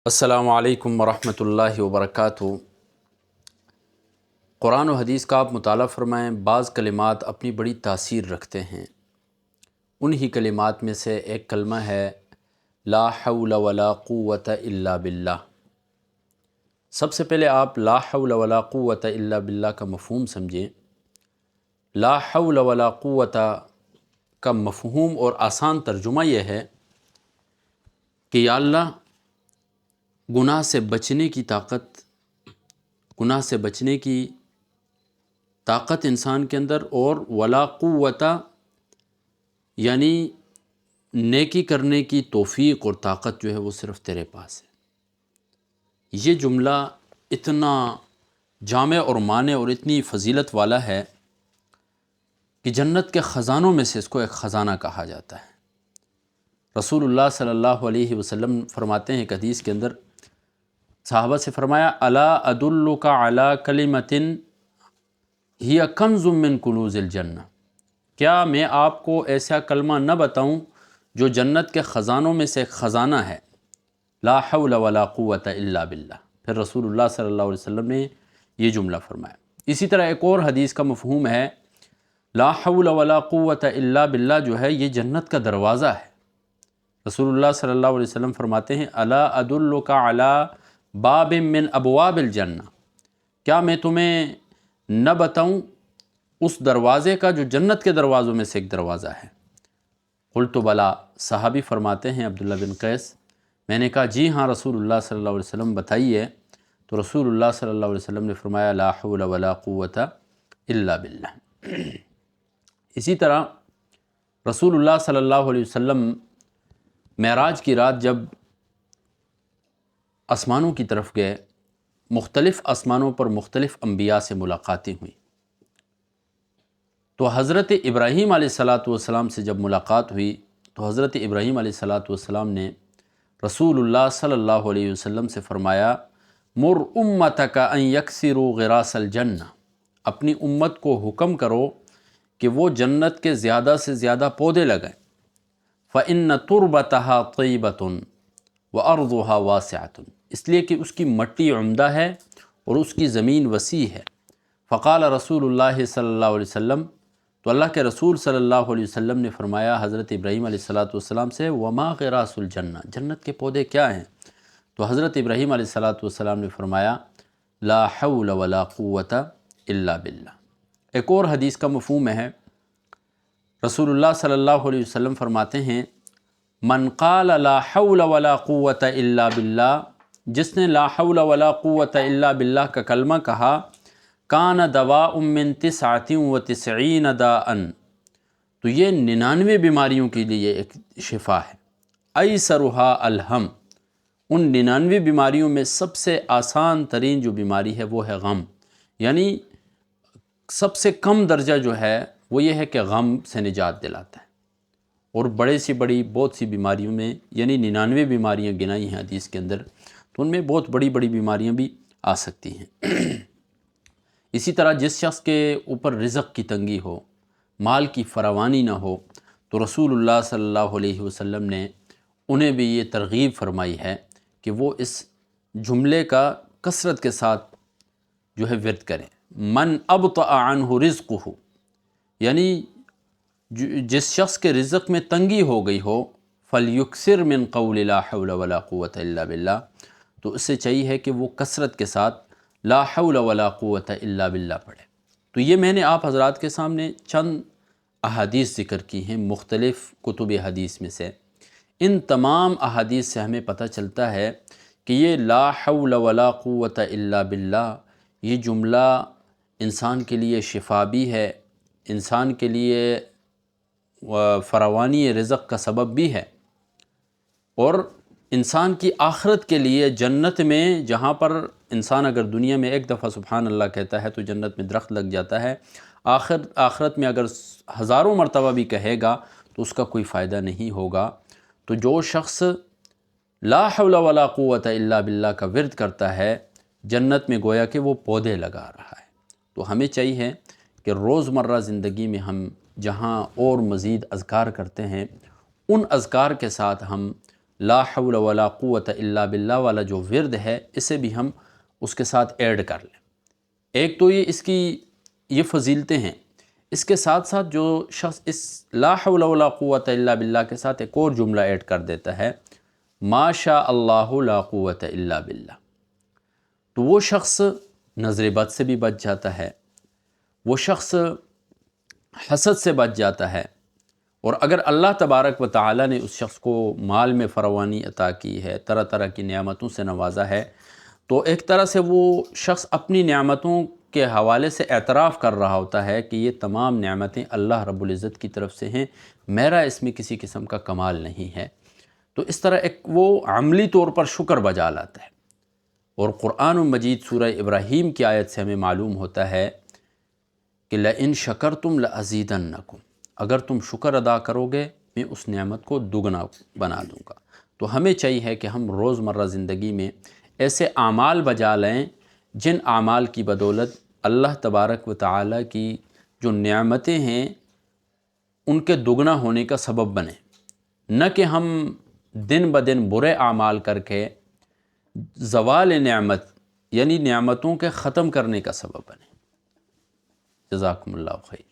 السلام علیکم ورحمۃ اللہ وبرکاتہ۔ قرآن و حدیث کا آپ مطالعہ فرمائیں۔ بعض کلمات اپنی بڑی تاثیر رکھتے ہیں، انہی کلمات میں سے ایک کلمہ ہے لا حول ولا قوت الا باللہ۔ سب سے پہلے آپ لا حول ولا قوت الا باللہ کا مفہوم سمجھیں۔ لا حول ولا قوت کا مفہوم اور آسان ترجمہ یہ ہے کہ یا اللہ، گناہ سے بچنے کی طاقت انسان کے اندر، اور ولا قوت یعنی نیکی کرنے کی توفیق اور طاقت جو ہے وہ صرف تیرے پاس ہے۔ یہ جملہ اتنا جامع اور مانع اور اتنی فضیلت والا ہے کہ جنت کے خزانوں میں سے اس کو ایک خزانہ کہا جاتا ہے۔ رسول اللہ صلی اللہ علیہ وسلم فرماتے ہیں ایک حدیث کے اندر، صحابہ سے فرمایا الا ادلک علی کلمۃ ہی کنز من کنوز الجنہ، کیا میں آپ کو ایسا کلمہ نہ بتاؤں جو جنت کے خزانوں میں سے ایک خزانہ ہے؟ لا حول ولا قوت الا باللہ۔ پھر رسول اللہ صلی اللہ علیہ وسلم نے یہ جملہ فرمایا۔ اسی طرح ایک اور حدیث کا مفہوم ہے لا حول ولا قوت الا باللہ، جو ہے یہ جنت کا دروازہ ہے۔ رسول اللہ صلی اللہ علیہ وسلم فرماتے ہیں الا ادلک علی باب من ابواب الجنہ، کیا میں تمہیں نہ بتاؤں اس دروازے کا جو جنت کے دروازوں میں سے ایک دروازہ ہے؟ قلت بلا، صحابی فرماتے ہیں عبداللہ بن قیس، میں نے کہا جی ہاں رسول اللہ صلی اللہ علیہ وسلم بتائیے۔ تو رسول اللہ صلی اللہ علیہ وسلم نے فرمایا لا حول ولا قوت الا باللہ۔ اسی طرح رسول اللہ صلی اللہ علیہ وسلم معراج کی رات جب آسمانوں کی طرف گئے، مختلف آسمانوں پر مختلف انبیاء سے ملاقاتیں ہوئیں، تو حضرت ابراہیم علیہ السلام سے جب ملاقات ہوئی تو حضرت ابراہیم علیہ السلام نے رسول اللہ صلی اللہ علیہ وسلم سے فرمایا مر امتک ان یکسروا غراس الجنہ، اپنی امت کو حکم کرو کہ وہ جنت کے زیادہ سے زیادہ پودے لگائیں۔ فإن تربتها طیبۃ وارضها واسعۃ، اس لیے کہ اس کی مٹی عمدہ ہے اور اس کی زمین وسیع ہے۔ فقال رسول اللہ صلی اللہ علیہ وسلم، تو اللہ کے رسول صلی اللہ علیہ وسلم نے فرمایا حضرت ابراہیم علیہ السلام سے وما غراس الجنہ، جنت کے پودے کیا ہیں؟ تو حضرت ابراہیم علیہ السلام نے فرمایا لا حول ولا قوت الا باللہ۔ ایک اور حدیث کا مفہوم ہے، رسول اللہ صلی اللہ علیہ وسلم فرماتے ہیں من قال لا حول ولا قوت الا باللہ، جس نے لا حول ولا قوت الا باللہ کا کلمہ کہا، کان دواء من 99 داء، تو یہ 99 بیماریوں کے لیے ایک شفا ہے۔ ایسرھا الہم، ان 99 بیماریوں میں سب سے آسان ترین جو بیماری ہے وہ ہے غم، یعنی سب سے کم درجہ جو ہے وہ یہ ہے کہ غم سے نجات دلاتا ہے۔ اور بڑے سے بڑی بہت سی بیماریوں میں، یعنی 99 بیماریاں گنائی ہیں حدیث کے اندر، تو ان میں بہت بڑی بڑی بیماریاں بھی آ سکتی ہیں۔ اسی طرح جس شخص کے اوپر رزق کی تنگی ہو، مال کی فراوانی نہ ہو، تو رسول اللہ صلی اللہ علیہ وسلم نے انہیں بھی یہ ترغیب فرمائی ہے کہ وہ اس جملے کا کثرت کے ساتھ جو ہے ورد کریں۔ من ابطأ عنہ رزقہ، یعنی جس شخص کے رزق میں تنگی ہو گئی ہو، فلیکثر من قول لا حول ولا قوت الا باللہ، تو اس سے چاہیے ہے کہ وہ کثرت کے ساتھ لا حول ولا قوت الا باللہ پڑھے۔ تو یہ میں نے آپ حضرات کے سامنے چند احادیث ذکر کی ہیں مختلف کتب حدیث میں سے۔ ان تمام احادیث سے ہمیں پتہ چلتا ہے کہ یہ لا حول ولا قوت الا باللہ، یہ جملہ انسان کے لیے شفا بھی ہے، انسان کے لیے فراوانی رزق کا سبب بھی ہے، اور انسان کی آخرت کے لیے جنت میں، جہاں پر انسان اگر دنیا میں ایک دفعہ سبحان اللہ کہتا ہے تو جنت میں درخت لگ جاتا ہے، آخرت میں اگر ہزاروں مرتبہ بھی کہے گا تو اس کا کوئی فائدہ نہیں ہوگا۔ تو جو شخص لا حول ولا قوت الا باللہ کا ورد کرتا ہے، جنت میں گویا کہ وہ پودے لگا رہا ہے۔ تو ہمیں چاہیے کہ روزمرہ زندگی میں ہم جہاں اور مزید اذکار کرتے ہیں، ان اذکار کے ساتھ ہم لا حول ولا قوت الا باللہ والا جو ورد ہے اسے بھی ہم اس کے ساتھ ایڈ کر لیں۔ ایک تو یہ اس کی یہ فضیلتیں ہیں، اس کے ساتھ ساتھ جو شخص اس لا حول ولا قوت الا باللہ کے ساتھ ایک اور جملہ ایڈ کر دیتا ہے، ما شاء اللہ لا قوت الا باللہ، تو وہ شخص نظر بد سے بھی بچ جاتا ہے، وہ شخص حسد سے بچ جاتا ہے، اور اگر اللہ تبارک و تعالی نے اس شخص کو مال میں فراوانی عطا کی ہے، طرح طرح کی نعمتوں سے نوازا ہے، تو ایک طرح سے وہ شخص اپنی نعمتوں کے حوالے سے اعتراف کر رہا ہوتا ہے کہ یہ تمام نعمتیں اللہ رب العزت کی طرف سے ہیں، میرا اس میں کسی قسم کا کمال نہیں ہے۔ تو اس طرح ایک وہ عملی طور پر شکر بجا لاتا ہے۔ اور قرآن مجید سورہ ابراہیم کی آیت سے ہمیں معلوم ہوتا ہے کہ لَإِن شَكَرْتُمْ لَأَزِيدَنَّكُمْ، اگر تم شکر ادا کرو گے میں اس نعمت کو دگنا بنا دوں گا۔ تو ہمیں چاہیے کہ ہم روزمرہ زندگی میں ایسے اعمال بجا لیں جن اعمال کی بدولت اللہ تبارک و تعالی کی جو نعمتیں ہیں ان کے دگنا ہونے کا سبب بنے، نہ کہ ہم دن بدن برے اعمال کر کے زوال نعمت یعنی نعمتوں کے ختم کرنے کا سبب بنے۔ جزاکم اللہ خیر۔